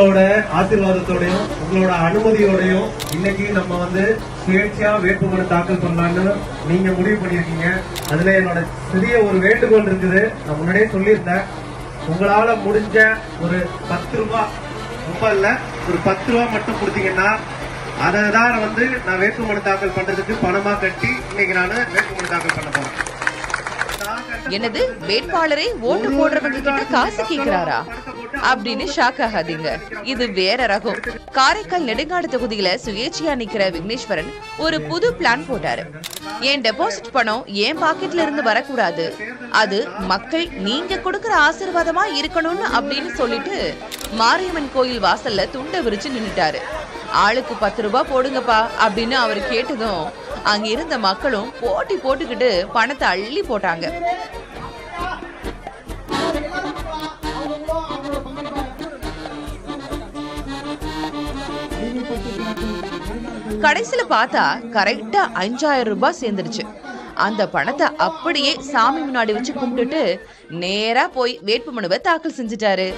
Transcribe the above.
ஆசீர்வாதத்தோடையும் உங்களோட அனுமதியோடையும் இன்னைக்கு நம்ம சுயேட்சையா வேட்புமனு தாக்கல் பண்ணலான்னு நீங்க முடிவு பண்ணிருக்கீங்க. அதுல என்னோட சிறிய ஒரு வேண்டுகோள் இருக்குது. நான் முன்னாடியே சொல்லியிருந்தேன், உங்களால முடிஞ்ச ஒரு 10 ரூபாய், ரொம்ப இல்ல, ஒரு 10 ரூபாய் மட்டும் கொடுத்தீங்கன்னா அதான் நான் வேட்புமனு தாக்கல் பண்றதுக்கு பணமா கட்டி இன்னைக்கு நான் வேட்புமனு தாக்கல் பண்ண போறேன். என்னது, வேட்பாளரை ஓட்டு போடுறவங்க கிட்ட காசு கேக்குறாரா அப்படின்னு ஷாக் ஆகாதீங்க. இது வேற ரகம். காரைக்கால் நெடுங்காடு தொகுதியில சுயேட்சையா நிக்கிற விக்னேஸ்வரன் ஒரு புது பிளான் போட்டாரு. என் டெபாசிட் பணம் என் பாக்கெட்ல இருந்து வரக்கூடாது, அது மக்கள் நீங்க கொடுக்கற ஆசீர்வாதமா இருக்கணும்னு அப்படின்னு சொல்லிட்டு மாரியம்மன் கோயில் வாசல்ல துண்டை விரிச்சு நின்னுட்டாரு. ஆளுக்கு 10 ரூபாய் போடுங்கப்பா அப்படின்னு அவர் கேட்டதும் அங்க இருந்த மக்களும் போட்டி போட்டுக்கிட்டு பணத்தை அள்ளி போட்டாங்க. கடைசியில பார்த்தா கரெக்டா 5000 ரூபாய் சேர்ந்துருச்சு. அந்த பணத்தை அப்படியே சாமி முன்னாடி வச்சு கும்பிட்டுட்டு நேரா போய் வேட்புமனுவை தாக்கல் செஞ்சுட்டாரு.